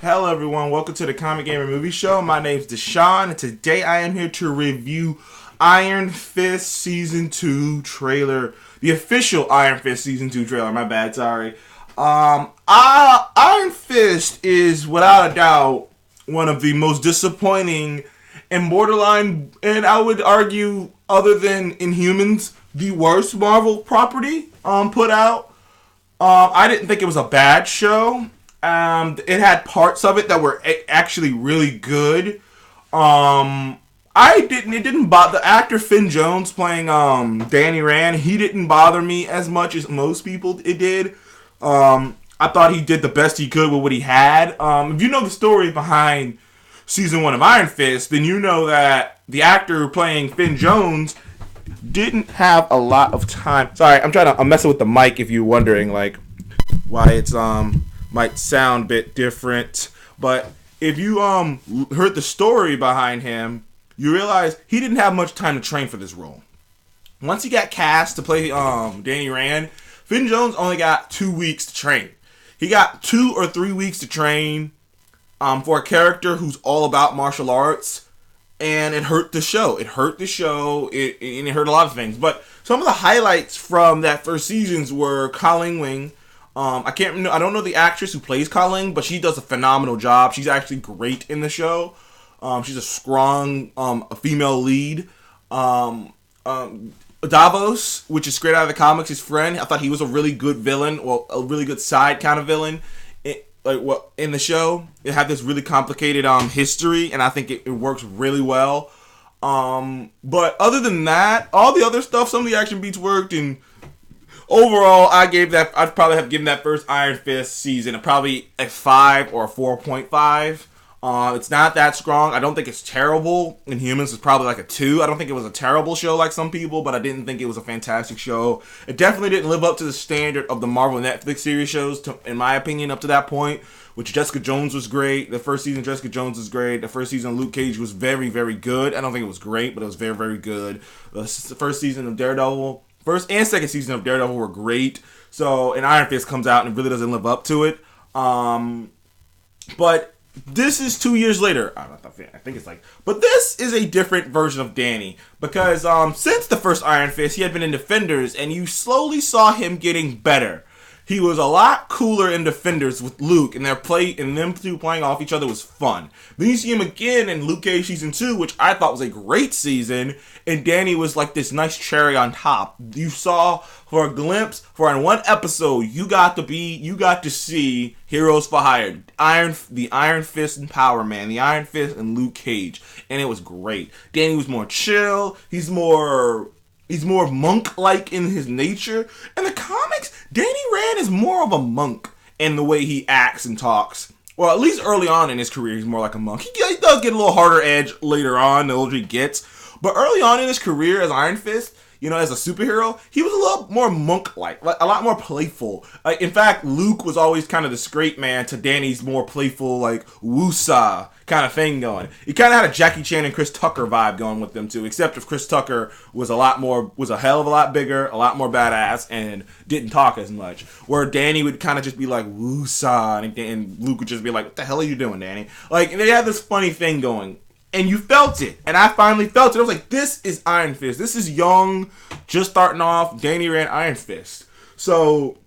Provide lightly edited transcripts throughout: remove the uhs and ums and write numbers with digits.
Hello everyone, welcome to the Comic Gamer Movie Show. My name's Deshaun, and today I am here to review Iron Fist Season 2 trailer. The official Iron Fist Season 2 trailer, my bad, sorry. Iron Fist is, without a doubt, one of the most disappointing and borderline, and I would argue, other than Inhumans, the worst Marvel property put out. I didn't think it was a bad show. It had parts of it that were actually really good. It didn't bother the actor Finn Jones playing Danny Rand. He didn't bother me as much as most people it did. I thought he did the best he could with what he had. If you know the story behind season 1 of Iron Fist, then you know that the actor playing Finn Jones didn't have a lot of time. Sorry, I'm messing with the mic if you're wondering like why it's might sound a bit different. But if you heard the story behind him, you realize he didn't have much time to train for this role. Once he got cast to play Danny Rand, Finn Jones only got 2 weeks to train. He got 2 or 3 weeks to train for a character who's all about martial arts, and it hurt the show. It hurt a lot of things. But some of the highlights from that first seasons were Colleen Wing. I don't know the actress who plays Colleen, but she does a phenomenal job. She's actually great in the show. She's a strong female lead. Davos, which is straight out of the comics, his friend. I thought he was a really good villain, well, a really good side kind of villain. In the show, it had this really complicated history, and I think it works really well. But other than that, all the other stuff, some of the action beats worked, and overall, I'd probably have given that first Iron Fist season probably a 5 or a 4.5. It's not that strong. I don't think it's terrible. Inhumans is probably like a 2. I don't think it was a terrible show like some people, but I didn't think it was a fantastic show. It definitely didn't live up to the standard of the Marvel Netflix series shows, in my opinion, up to that point, which Jessica Jones was great. The first season of Jessica Jones was great. The first season of Luke Cage was very, very good. I don't think it was great, but it was very, very good. The first season of Daredevil, first and second season of Daredevil were great. So, and Iron Fist comes out and it really doesn't live up to it. But this is 2 years later. But this is a different version of Danny, because since the first Iron Fist, he had been in Defenders, and you slowly saw him getting better. He was a lot cooler in Defenders with Luke, and them two playing off each other was fun. Then you see him again in Luke Cage Season 2, which I thought was a great season, and Danny was like this nice cherry on top. You saw for a glimpse, for in one episode, you got to see Heroes for Hire, the Iron Fist and Power Man, the Iron Fist and Luke Cage, and it was great. Danny was more chill, he's more monk-like in his nature. In the comics, Danny Rand is more of a monk in the way he acts and talks. Well, at least early on in his career, he's more like a monk. He does get a little harder edge later on, the older he gets. But early on in his career as Iron Fist, as a superhero, he was a little more monk-like, a lot more playful. In fact, Luke was always kind of the straight man to Danny's more playful, like, woosah kind of thing going. He kind of had a Jackie Chan and Chris Tucker vibe going with them, too, except if Chris Tucker was a hell of a lot bigger, a lot more badass, and didn't talk as much. Where Danny would kind of just be like, woosah, and Luke would just be like, what the hell are you doing, Danny? Like, and they had this funny thing going. And you felt it. And I finally felt it. I was like, this is Iron Fist. This is young, just starting off, Danny Rand Iron Fist. So,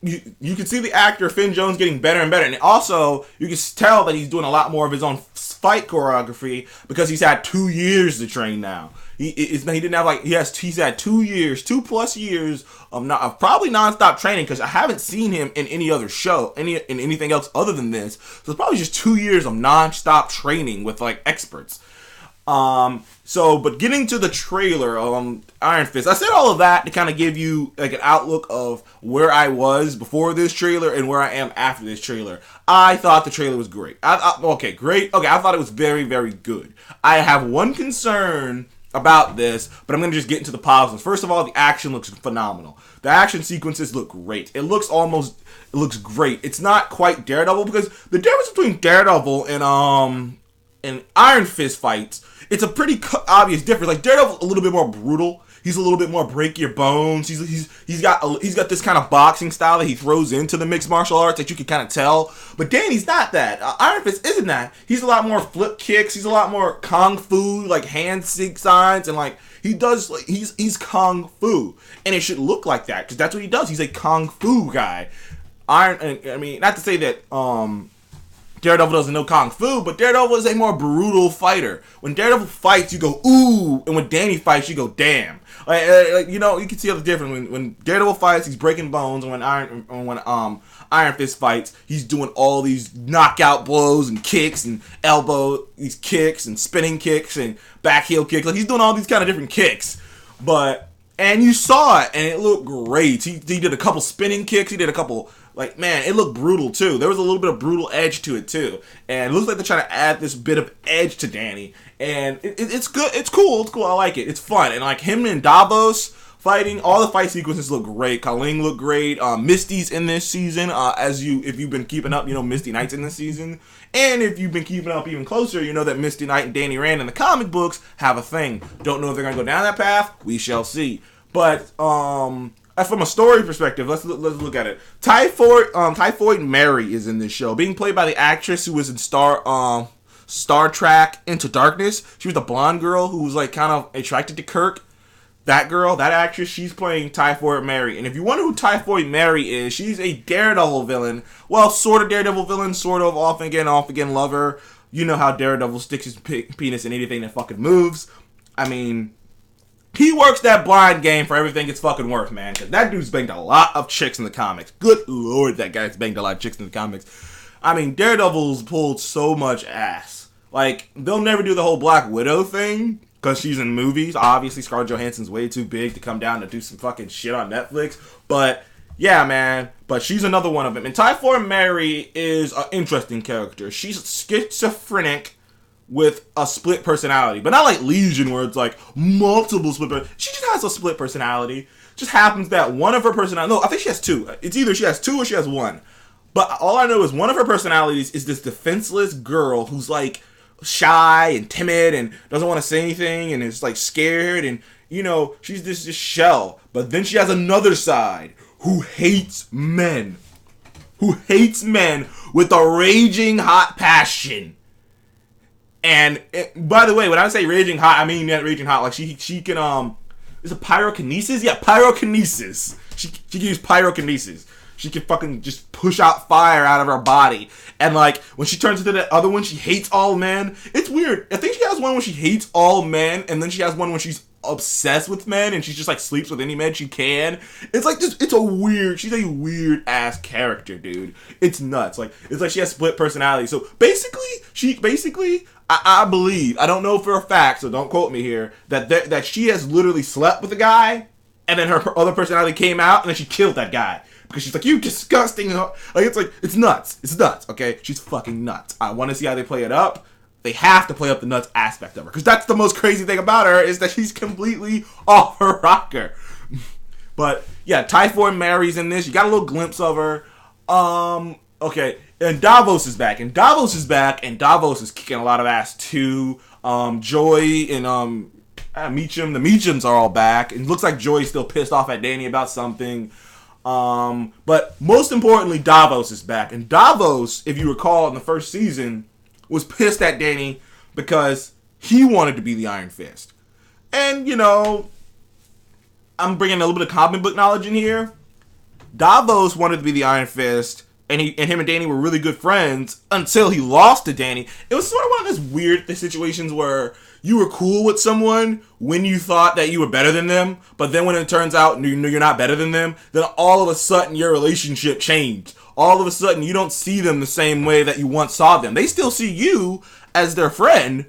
you can see the actor Finn Jones getting better and better. And also, you can tell that he's doing a lot more of his own fight choreography because he's had 2 years to train now. He's had 2 years, 2+ years of probably nonstop training, because I haven't seen him in any other show, in anything else other than this. So it's probably just 2 years of nonstop training with like experts. But getting to the trailer, Iron Fist, I said all of that to kind of give you like an outlook of where I was before this trailer and where I am after this trailer. I thought the trailer was great. Great. Okay, I thought it was very, very good. I have one concern about this, but I'm going to just get into the positives. First of all, the action looks phenomenal. The action sequences look great. It looks great. It's not quite Daredevil, because the difference between Daredevil and Iron Fist fights, it's a pretty obvious difference. Like, Daredevil's a little bit more brutal. He's a little bit more break your bones. He's got this kind of boxing style that he throws into the mixed martial arts that you can kind of tell. But Danny's not that. Iron Fist isn't that. He's a lot more flip kicks. He's a lot more kung fu, like hand signs, and like he does. Like he's kung fu, and it should look like that because that's what he does. He's a kung fu guy. I mean, not to say that Daredevil doesn't know kung fu, but Daredevil is a more brutal fighter. When Daredevil fights, you go ooh, and when Danny fights, you go damn. Like you know, you can see the difference. When Daredevil fights, he's breaking bones, and when Iron Fist fights, he's doing all these knockout blows and kicks and these kicks and spinning kicks and back heel kicks. Like he's doing all these kind of different kicks, and you saw it, and it looked great. He did a couple spinning kicks. He did a couple. Like, man, it looked brutal, too. There was a little bit of brutal edge to it, too. And it looks like they're trying to add this bit of edge to Danny. And it's good. It's cool. It's cool. I like it. It's fun. And, like, him and Davos fighting, all the fight sequences look great. Colleen looked great. Misty's in this season. If you've been keeping up, you know Misty Knight's in this season. And if you've been keeping up even closer, you know that Misty Knight and Danny Rand in the comic books have a thing. Don't know if they're going to go down that path. We shall see. But, as from a story perspective, let's look at it. Typhoid Mary is in this show, being played by the actress who was in Star Trek Into Darkness. She was the blonde girl who was like kind of attracted to Kirk. That girl, that actress, she's playing Typhoid Mary. And if you wonder who Typhoid Mary is, she's a Daredevil villain. Well, sort of Daredevil villain, sort of off again lover. You know how Daredevil sticks his penis in anything that fucking moves. I mean, he works that blind game for everything it's fucking worth, man. Because that dude's banged a lot of chicks in the comics. Good lord, that guy's banged a lot of chicks in the comics. I mean, Daredevil's pulled so much ass. Like, they'll never do the whole Black Widow thing because she's in movies. Obviously, Scarlett Johansson's way too big to come down to do some fucking shit on Netflix. But, yeah, man. But she's another one of them. And Typhoid Mary is an interesting character. She's schizophrenic with a split personality, but not like Legion where it's like multiple split. She just has a split personality. Just happens that one of her personalities. No, I think she has two. It's either she has two or she has one. But all I know is one of her personalities is this defenseless girl who's like shy and timid and doesn't want to say anything and is like scared and you know she's this shell. But then she has another side who hates men, with a raging hot passion. And by the way, when I say raging hot, I mean that raging hot. Like she can is it pyrokinesis? Yeah, pyrokinesis. She can use pyrokinesis. She can fucking just push out fire out of her body. And like when she turns into that other one, she hates all men. It's weird. I think she has one when she hates all men, and then she has one when she's obsessed with men and she just like sleeps with any man she can. It's like this. She's a weird ass character, dude. It's nuts. Like it's like she has split personality. So basically, I believe, I don't know for a fact, so don't quote me here, that she has literally slept with a guy, and then her other personality came out, and then she killed that guy. Because she's like, you disgusting. It's nuts. It's nuts, okay? She's fucking nuts. I want to see how they play it up. They have to play up the nuts aspect of her. Because that's the most crazy thing about her, is that she's completely off her rocker. But, yeah, Typhoid Mary's in this. You got a little glimpse of her. Okay. And Davos is back. And Davos is kicking a lot of ass, too. Joy and Meacham. The Meachams are all back. And it looks like Joy's still pissed off at Danny about something. But most importantly, Davos is back. And Davos, if you recall in the first season, was pissed at Danny because he wanted to be the Iron Fist. And, you know, I'm bringing a little bit of comic book knowledge in here. Davos wanted to be the Iron Fist, and him and Danny were really good friends until he lost to Danny. It was sort of one of those weird situations where you were cool with someone when you thought that you were better than them, but then when it turns out you're not better than them, then all of a sudden your relationship changed. All of a sudden you don't see them the same way that you once saw them. They still see you as their friend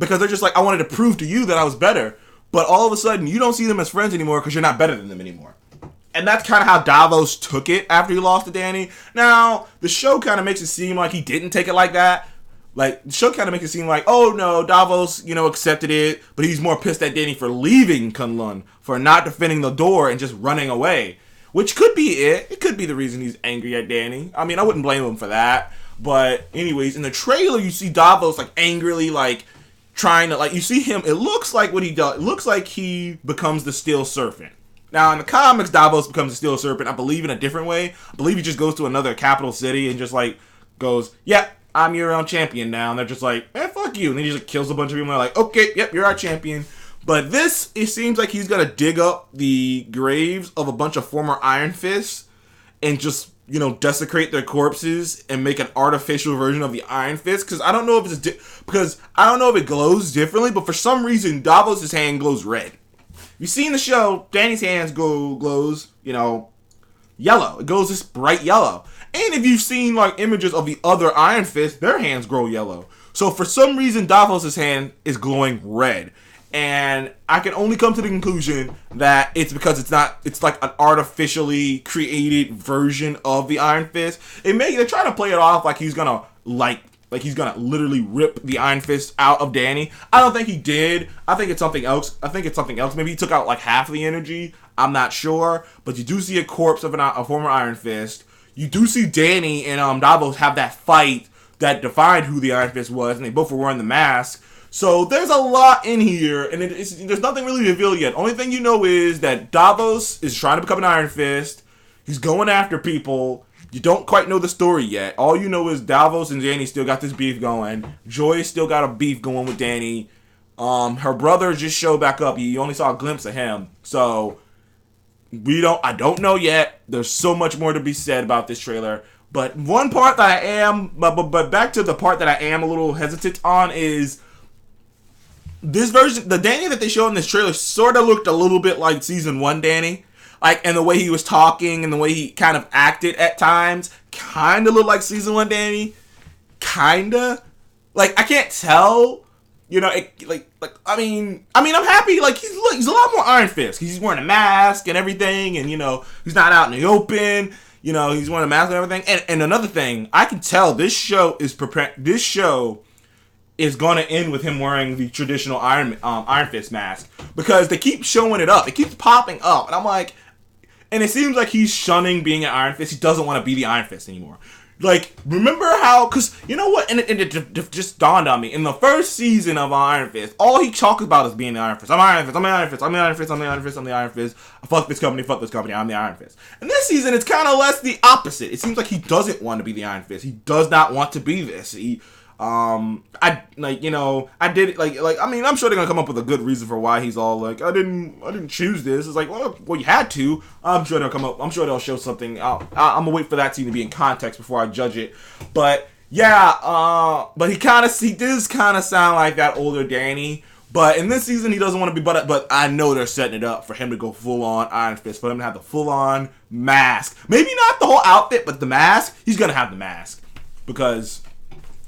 because they're just like, I wanted to prove to you that I was better. But all of a sudden you don't see them as friends anymore because you're not better than them anymore. And that's kind of how Davos took it after he lost to Danny. Now, the show kind of makes it seem like he didn't take it like that. Like, the show kind of makes it seem like, oh no, Davos, accepted it, but he's more pissed at Danny for leaving Kunlun, for not defending the door and just running away. Which could be it. It could be the reason he's angry at Danny. I mean, I wouldn't blame him for that. But anyways, in the trailer, you see Davos, like, angrily, like, trying to, like, you see him, it looks like what he does, it looks like he becomes the Steel Serpent. Now, in the comics, Davos becomes the Steel Serpent, I believe, in a different way. I believe he just goes to another capital city and just, like, goes, yep, I'm your own champion now. And they're just like, fuck you. And then he just kills a bunch of people. And they're like, okay, yep, you're our champion. But this, it seems like he's going to dig up the graves of a bunch of former Iron Fists and just, desecrate their corpses and make an artificial version of the Iron Fist. Because I don't know if it glows differently, but for some reason, Davos' hand glows red. You see in the show, Dany's hands glows, yellow. It goes this bright yellow. And if you've seen, like, images of the other Iron Fist, their hands grow yellow. So for some reason, Davos' hand is glowing red. And I can only come to the conclusion that it's because it's like an artificially created version of the Iron Fist. They're trying to play it off like he's gonna he's gonna literally rip the Iron Fist out of Dany. I don't think he did. I think it's something else. Maybe he took out like half of the energy. I'm not sure. But you do see a corpse of a former Iron Fist. You do see Dany and Davos have that fight that defined who the Iron Fist was, and they both were wearing the mask. So there's a lot in here, and there's nothing really revealed yet. Only thing you know is that Davos is trying to become an Iron Fist. He's going after people. You don't quite know the story yet. All you know is Davos and Dany still got this beef going. Joy still got a beef going with Dany. Her brother just showed back up. You only saw a glimpse of him. So I don't know yet. There's so much more to be said about this trailer. But one part that I am, but back to the part that I am a little hesitant on is this version, the Dany that they showed in this trailer sort of looked a little bit like season 1 Dany. Like, and the way he was talking and the way he kind of acted at times kind of looked like season 1 Dany. Kinda. Like, I can't tell. I'm happy. Like, he's a lot more Iron Fist. He's wearing a mask and everything, and, he's not out in the open. He's wearing a mask and everything. And another thing, I can tell this show is going to end with him wearing the traditional Iron Fist mask, because they keep showing it up. It keeps popping up, and I'm like, and it seems like he's shunning being an Iron Fist. He doesn't want to be the Iron Fist anymore. Like, remember how, because you know what, and it just dawned on me, in the first season of Iron Fist, all he talks about is being the Iron Fist. I'm Iron Fist, I'm the Iron Fist, I'm the Iron Fist, I'm the Iron Fist, I'm the Iron Fist. Fuck this company, I'm the Iron Fist. And this season, it's kind of less the opposite. It seems like he doesn't want to be the Iron Fist. He does not want to be this. I'm sure they're gonna come up with a good reason for why he's all like, I didn't choose this. It's like, well, you had to. I'm sure they'll come up. I'm sure they'll show something. I'm gonna wait for that scene to be in context before I judge it. But yeah, but he does kind of sound like that older Dany. But in this season, he doesn't want to be. But I know they're setting it up for him to go full on Iron Fist, for him to have the full on mask. Maybe not the whole outfit, but the mask. He's gonna have the mask because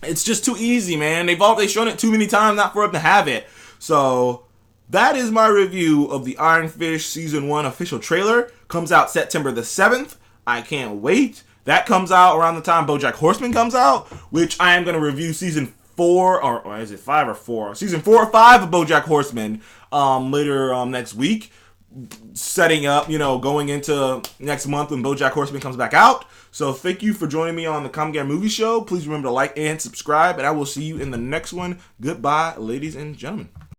it's just too easy, man. They've shown it too many times not for him to have it. So that is my review of the Iron Fist Season 1 official trailer. Comes out September the 7th. I can't wait. That comes out around the time BoJack Horseman comes out, which I am going to review Season 4, or is it 5 or 4? Season 4 or 5 of BoJack Horseman later next week. Setting up, going into next month when BoJack Horseman comes back out. So thank you for joining me on the Comic Guy Movie Show. Please remember to like and subscribe, and I will see you in the next one. Goodbye, ladies and gentlemen.